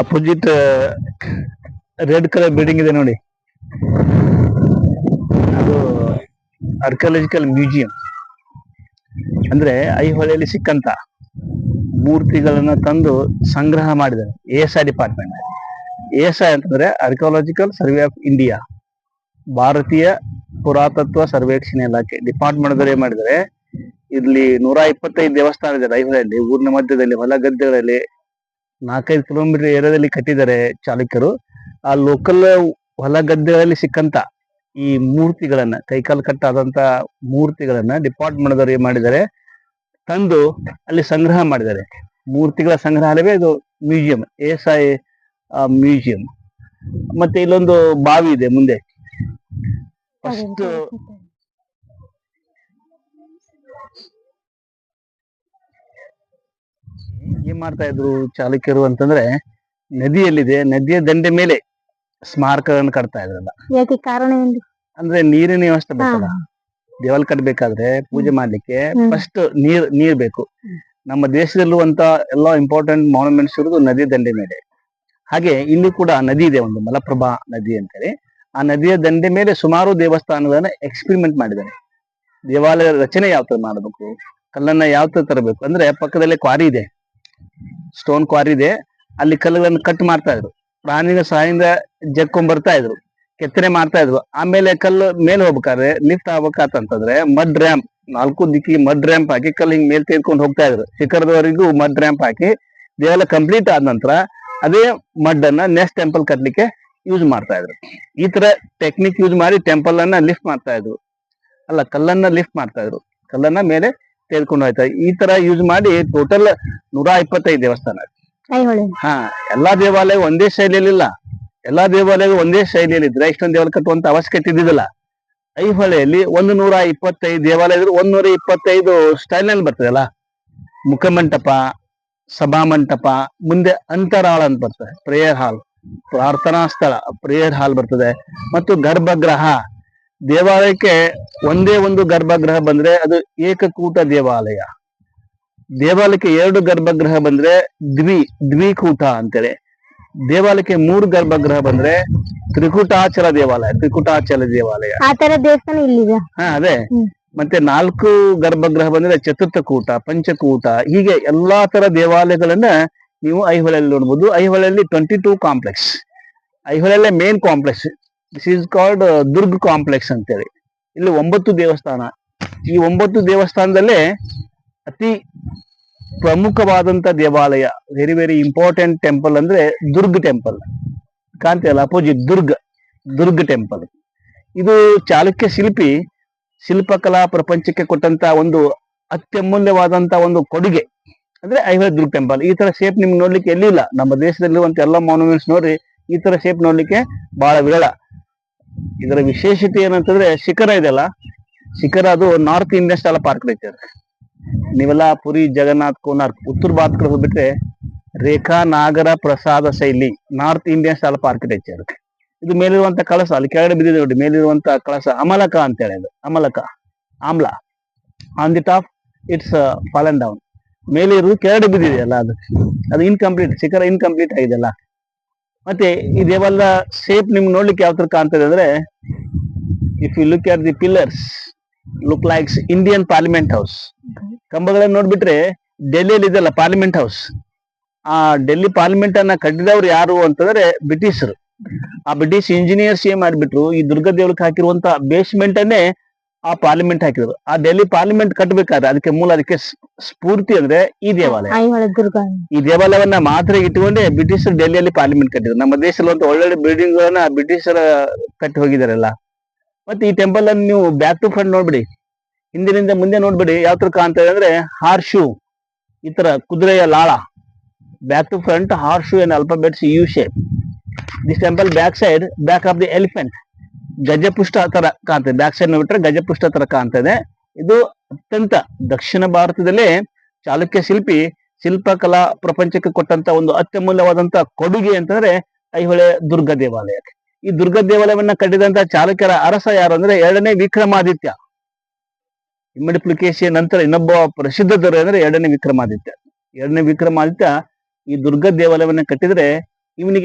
Opposite red colour building ಇದೆ ನೋಡಿ, ಅದು ಆರ್ಕಿಯಾಲಜಿಕಲ್ ಮ್ಯೂಸಿಯಂ. ಅಂದ್ರೆ ಐಹೊಳೆಯಲ್ಲಿ ಸಿಕ್ಕಂತ ಮೂರ್ತಿಗಳನ್ನ ತಂದು ಸಂಗ್ರಹ ಮಾಡಿದ್ದಾರೆ ಎಎಸ್ಐ ಡಿಪಾರ್ಟ್ಮೆಂಟ್. ಎಎಸ್ಐ ಅಂತಂದ್ರೆ ಆರ್ಕಿಯಾಲಜಿಕಲ್ ಸರ್ವೆ ಆಫ್ ಇಂಡಿಯಾ, ಭಾರತೀಯ ಪುರಾತತ್ವ ಸರ್ವೇಕ್ಷಣೆ ಇಲಾಖೆ ಡಿಪಾರ್ಟ್ಮೆಂಟ್ ಏನ್ ಮಾಡಿದರೆ, ಇಲ್ಲಿ 125 ದೇವಸ್ಥಾನ ಇದೆ ಐಹೊಳೆಯಲ್ಲಿ. ಊರಿನ ಮಧ್ಯದಲ್ಲಿ ಹೊಲ ಗದ್ದೆಗಳಲ್ಲಿ 4-5 ಕಿಲೋಮೀಟರ್ ಏರಿಯಾದಲ್ಲಿ ಕಟ್ಟಿದ್ದಾರೆ ಚಾಲುಕ್ಯರು. ಆ ಲೋಕಲ್ ಹೊಲ ಗದ್ದೆಗಳಲ್ಲಿ ಸಿಕ್ಕಂತ ಈ ಮೂರ್ತಿಗಳನ್ನ, ಕೈಕಾಲು ಕಟ್ಟಾದಂತ ಮೂರ್ತಿಗಳನ್ನ ಡಿಪಾರ್ಟ್ಮೆಂಟ್ ಏನ್ ಮಾಡಿದ್ದಾರೆ, ತಂದು ಅಲ್ಲಿ ಸಂಗ್ರಹ ಮಾಡಿದ್ದಾರೆ. ಮೂರ್ತಿಗಳ ಸಂಗ್ರಹಾಲಯವೇ ಇದು ಮ್ಯೂಸಿಯಂ, ಎಎಸ್ಐ ಮ್ಯೂಸಿಯಂ. ಮತ್ತೆ ಇಲ್ಲೊಂದು ಬಾವಿ ಇದೆ ಮುಂದೆ. ಫಸ್ಟ್ ಏನ್ ಮಾಡ್ತಾ ಇದ್ರು ಚಾಲುಕ್ಯರು ಅಂತಂದ್ರೆ, ನದಿಯಲ್ಲಿದೆ, ನದಿಯ ದಂಡೆ ಮೇಲೆ ಸ್ಮಾರಕಗಳನ್ನು ಕಟ್ತಾ ಇದ್ರಲ್ಲ. ಯಾಕೆ ಕಾರಣ ಏನು? ಅಂದ್ರೆ ನೀರಿನ ವ್ಯವಸ್ಥೆ ಬೇಕಲ್ಲ, ದೇವಾಲ ಕಟ್ಟಬೇಕಾದ್ರೆ ಪೂಜೆ ಮಾಡ್ಲಿಕ್ಕೆ ಫಸ್ಟ್ ನೀರ್ ಬೇಕು. ನಮ್ಮ ದೇಶದಲ್ಲಿರುವಂತ ಎಲ್ಲಾ ಇಂಪಾರ್ಟೆಂಟ್ ಮಾನ್ಯುಮೆಂಟ್ಸ್ ಇರುವುದು ನದಿ ದಂಡೆ ಮೇಲೆ. ಹಾಗೆ ಇಲ್ಲಿ ಕೂಡ ನದಿ ಇದೆ, ಒಂದು ಮಲಪ್ರಭಾ ನದಿ ಅಂತೇಳಿ. ಆ ನದಿಯ ದಂಡೆ ಮೇಲೆ ಸುಮಾರು ದೇವಸ್ಥಾನಗಳನ್ನ ಎಕ್ಸ್ಪೆರಿಮೆಂಟ್ ಮಾಡಿದ್ದಾರೆ. ದೇವಾಲಯ ರಚನೆ ಯಾವ ತರ ಮಾಡಬೇಕು, ಕಲ್ಲನ್ನ ಯಾವ ತರ ತರಬೇಕು ಅಂದ್ರೆ, ಪಕ್ಕದಲ್ಲೇ ಕ್ವಾರಿ ಇದೆ, ಸ್ಟೋನ್ ಕ್ವಾರಿ ಇದೆ, ಅಲ್ಲಿ ಕಲ್ಲುಗಳನ್ನು ಕಟ್ ಮಾಡ್ತಾ ಇದ್ರು. ಪ್ರಾಣಿಗಳ ಸಹಾಯದಿಂದ ಜಕ್ಕೊಂಡ್ ಬರ್ತಾ ಇದ್ರು, ಕೆತ್ತನೆ ಮಾಡ್ತಾ ಇದ್ರು. ಆಮೇಲೆ ಕಲ್ಲು ಮೇಲೆ ಹೋಗ್ಬೇಕಾದ್ರೆ ಲಿಫ್ಟ್ ಆಗ್ಬೇಕಂತಂದ್ರೆ ಮಡ್ ರ್ಯಾಂಪ್, 4 ದಿಕ್ಕಿಗೆ ಮಡ್ ರ್ಯಾಂಪ್ ಹಾಕಿ ಕಲ್ಲು ಹಿಂಗ್ ಮೇಲೆ ತೆಗೆದುಕೊಂಡು ಹೋಗ್ತಾ ಇದ್ರು. ಶಿಖರದವರೆಗೂ ಮಡ್ ರ್ಯಾಂಪ್ ಹಾಕಿ ದೇವಾಲಯ ಕಂಪ್ಲೀಟ್ ಆದ ನಂತರ ಅದೇ ಮಡ್ ಅನ್ನ ನೆಕ್ಸ್ಟ್ ಟೆಂಪಲ್ ಕಟ್ಲಿಕ್ಕೆ ಯೂಸ್ ಮಾಡ್ತಾ ಇದ್ರು. ಈ ತರ ಟೆಕ್ನಿಕ್ ಯೂಸ್ ಮಾಡಿ ಟೆಂಪಲ್ ಅನ್ನ ಲಿಫ್ಟ್ ಮಾಡ್ತಾ ಇದ್ರು. ಅಲ್ಲ, ಕಲ್ಲನ್ನ ಲಿಫ್ಟ್ ಮಾಡ್ತಾ ಇದ್ರು, ಕಲ್ಲನ್ನ ಮೇಲೆ ತೆಗೆದುಕೊಂಡು ಹೋಗ್ತಾ ಇದ್ರು. ಈ ತರ ಯೂಸ್ ಮಾಡಿ ಟೋಟಲ್ 125 ದೇವಸ್ಥಾನ. ಹಾ, ಎಲ್ಲಾ ದೇವಾಲಯ ಒಂದೇ ಶೈಲಿಯಲ್ಲಿಲ್ಲ. ಎಲ್ಲಾ ದೇವಾಲಯಗಳು ಒಂದೇ ಶೈಲಿಯಲ್ಲಿ ಇದ್ರೆ ಇಷ್ಟೊಂದು ದೇವಾಲಯ ಕಟ್ಟುವಂತ ಅವಶ್ಯಕತೆ ಇದ್ದಿದ್ದಿಲ್ಲ. ಐಹೊಳೆಯಲ್ಲಿ 125 ದೇವಾಲಯ ಇದ್ರು, 125 ಸ್ಟೈಲ್ ನಲ್ಲಿ ಬರ್ತದೆ ಅಲ್ಲ. ಮುಖಮಂಟಪ, ಸಭಾಮಂಟಪ, ಮುಂದೆ ಅಂತರಾಳ ಅಂತ ಬರ್ತದೆ, ಪ್ರೇಯರ್ ಹಾಲ್, ಪ್ರಾರ್ಥನಾ ಸ್ಥಳ, ಪ್ರೇಯರ್ ಹಾಲ್ ಬರ್ತದೆ. ಮತ್ತು ಗರ್ಭಗೃಹ, ದೇವಾಲಯಕ್ಕೆ ಒಂದೇ ಒಂದು ಗರ್ಭಗೃಹ ಬಂದ್ರೆ ಅದು ಏಕಕೂಟ ದೇವಾಲಯ. ದೇವಾಲಯಕ್ಕೆ 2 ಗರ್ಭಗೃಹ ಬಂದ್ರೆ ದ್ವಿಕೂಟ ಅಂತೇಳಿ. ದೇವಾಲಯಕ್ಕೆ 3 ಗರ್ಭಗೃಹ ಬಂದ್ರೆ ತ್ರಿಕೂಟಾಚಲ ದೇವಾಲಯ. ಆ ತರ ದೇವಸ್ಥಾನ ಇಲ್ಲಿದೆ. ಹಾ, ಅದೇ. ಮತ್ತೆ 4 ಗರ್ಭಗೃಹ ಬಂದ್ರೆ ಚತುರ್ಥಕೂಟ, ಪಂಚಕೂಟ, ಹೀಗೆ ಎಲ್ಲಾ ತರ ದೇವಾಲಯಗಳನ್ನ ನೀವು ಐಹೊಳೆಯಲ್ಲಿ ನೋಡ್ಬೋದು. ಐಹೊಳೆಯಲ್ಲಿ 22 ಕಾಂಪ್ಲೆಕ್ಸ್. ಐಹೊಳೆಯಲ್ಲೇ main complex, this is called Durga complex ಅಂತೇಳಿ. ಇಲ್ಲಿ 9 ದೇವಸ್ಥಾನ. ಈ 9 ದೇವಸ್ಥಾನದಲ್ಲೇ ಅತಿ ಪ್ರಮುಖವಾದಂತ ದೇವಾಲಯ, ವೆರಿ ವೆರಿ ಇಂಪಾರ್ಟೆಂಟ್ ಟೆಂಪಲ್ ಅಂದ್ರೆ ದುರ್ಗ್ ಟೆಂಪಲ್. ಕಾಂತಿಯಲ್ಲ ಅಪೋಸಿಟ್ ದುರ್ಗ್ ಟೆಂಪಲ್. ಇದು ಚಾಲುಕ್ಯ ಶಿಲ್ಪಕಲಾ ಪ್ರಪಂಚಕ್ಕೆ ಕೊಟ್ಟಂತ ಒಂದು ಅತ್ಯಮೂಲ್ಯವಾದಂತ ಒಂದು ಕೊಡುಗೆ ಅಂದ್ರೆ ಐಹೊಳೆ ದುರ್ಗ್ ಟೆಂಪಲ್. ಈ ತರ ಶೇಪ್ ನಿಮ್ಗೆ ನೋಡ್ಲಿಕ್ಕೆ ಎಲ್ಲಿ ಇಲ್ಲ. ನಮ್ಮ ದೇಶದಲ್ಲಿರುವಂತ ಎಲ್ಲ ಮಾನ್ಯುಮೆಂಟ್ಸ್ ನೋಡ್ರಿ, ಈ ತರ ಶೇಪ್ ನೋಡ್ಲಿಕ್ಕೆ ಬಹಳ ವಿರಳ. ಇದರ ವಿಶೇಷತೆ ಏನಂತಂದ್ರೆ ಶಿಖರ ಇದೆಲ್ಲ, ಶಿಖರ ಅದು north Indian style of architecture. ನೀವೆಲ್ಲ ಪುರಿ, ಜಗನ್ನಾಥ್, ಕೋನಾರ್ಕ್, ಉತ್ತರ ಭಾರತ ಕಡೆ ಹೋಗ್ಬಿಟ್ರೆ ರೇಖಾ ನಾಗರ ಪ್ರಸಾದ ಶೈಲಿ, north Indian style of architecture. ಇದು ಮೇಲಿರುವಂತ ಕಳಸ, ಅಲ್ಲಿ ಕೆಳಗಡೆ ಬಿದ್ದಿದೆ ನೋಡಿ, ಮೇಲಿರುವಂತ ಕಳಸ ಅಮಲಕ ಅಂತ ಹೇಳಿದ್ರು. ಆಮ್ಲ on the top, it's fallen down. ಮೇಲೆ ಇರುವುದು ಕೆಳಗಡೆ ಬಿದ್ದಿದೆಯಲ್ಲ, ಅದು ಇನ್ಕಂಪ್ಲೀಟ್, ಶಿಖರ ಇನ್ಕಂಪ್ಲೀಟ್ ಆಗಿದೆಲ್ಲ. ಮತ್ತೆ ಈ ದೇವಾಲಯ ಶೇಪ್ ನಿಮ್ಗೆ ನೋಡ್ಲಿಕ್ಕೆ ಯಾವ ತರ ಕಾಣ್ತದೆ ಅಂದ್ರೆ, if you look at the pillars look likes Indian parliament house. ಕಂಬಗಳನ್ನ ನೋಡ್ಬಿಟ್ರೆ ಡೆಲ್ಲಿಯಲ್ಲಿ ಇದೆಲ್ಲ ಪಾರ್ಲಿಮೆಂಟ್ ಹೌಸ್. ಆ ಡೆಲ್ಲಿ ಪಾರ್ಲಿಮೆಂಟ್ ಅನ್ನ ಕಟ್ಟಿದವ್ರು ಯಾರು ಅಂತಂದ್ರೆ ಬ್ರಿಟಿಷರು. ಆ ಬ್ರಿಟಿಷ್ ಇಂಜಿನಿಯರ್ಸ್ ಏನ್ ಮಾಡ್ಬಿಟ್ರು, ಈ ದುರ್ಗ ದೇವಳಕ್ಕೆ ಹಾಕಿರುವಂತ ಬೇಸ್ಮೆಂಟ್ ಅನ್ನೇ ಆ ಪಾರ್ಲಿಮೆಂಟ್ ಹಾಕಿದ್ರು. ಆ ಡೆಲ್ಲಿ ಪಾರ್ಲಿಮೆಂಟ್ ಕಟ್ಟಬೇಕಾದ್ರೆ ಅದಕ್ಕೆ ಸ್ಫೂರ್ತಿ ಅಂದ್ರೆ ಈ ದೇವಾಲಯ. ಈ ದೇವಾಲಯವನ್ನ ಮಾತ್ರ ಇಟ್ಟುಕೊಂಡೇ ಬ್ರಿಟಿಷರು ಡೆಲ್ಲಿಯಲ್ಲಿ ಪಾರ್ಲಿಮೆಂಟ್ ಕಟ್ಟಿದ್ರು. ನಮ್ಮ ದೇಶದಲ್ಲಿ ಒಳ್ಳೊಳ್ಳೆ ಬಿಲ್ಡಿಂಗ್ ಗಳನ್ನ ಬ್ರಿಟಿಷರ ಕಟ್ಟಿ ಹೋಗಿದಾರಲ್ಲ. ಮತ್ತೆ ಈ ಟೆಂಪಲ್ ಅನ್ನು ನೀವು ಬ್ಯಾಕ್ ಟು ಫ್ರಂಟ್ ನೋಡ್ಬಿಡಿ, ಹಿಂದಿನಿಂದ ಮುಂದೆ ನೋಡ್ಬಿಡಿ, ಯಾವ ತರ ಕಾಣ್ತದೆ ಅಂದ್ರೆ ಹಾರ್ಸ್ ಶೂ, ಈ ತರ ಕುದುರೆಯ ಲಾಳ. Back to front horse shoe and alphabets U shape. This temple back side, back of the elephant, ಗಜಪುಷ್ಟ ತರ ಕಾಣ್ತದೆ. ಬ್ಯಾಕ್ ಸೈಡ್ ನೋಡ್ಬಿಟ್ರೆ ಗಜಪುಷ್ಟ ತರ ಕಾಣ್ತದೆ. ಇದು ಅತ್ಯಂತ ದಕ್ಷಿಣ ಭಾರತದಲ್ಲೇ ಚಾಲುಕ್ಯ ಶಿಲ್ಪಕಲಾ ಪ್ರಪಂಚಕ್ಕೆ ಕೊಟ್ಟಂತ ಒಂದು ಅತ್ಯಮೂಲ್ಯವಾದಂತ ಕೊಡುಗೆ ಅಂತಂದ್ರೆ ಐಹೊಳೆ ದುರ್ಗ ದೇವಾಲಯ. ಈ ದುರ್ಗ ದೇವಾಲಯವನ್ನ ಕಟ್ಟಿದಂತ ಚಾಲುಕ್ಯರ ಅರಸ ಯಾರು ಅಂದ್ರೆ 2ನೇ ವಿಕ್ರಮಾದಿತ್ಯ. ಇಮ್ಮಡಿ ಪುಲಿಕೇಶಿಯ ನಂತರ ಇನ್ನೊಬ್ಬ ಪ್ರಸಿದ್ಧ ದೊರೆ ಅಂದ್ರೆ 2ನೇ ವಿಕ್ರಮಾದಿತ್ಯ. 2ನೇ ವಿಕ್ರಮಾದಿತ್ಯ ಈ ದುರ್ಗ ದೇವಾಲಯವನ್ನ ಕಟ್ಟಿದ್ರೆ ಇವನಿಗೆ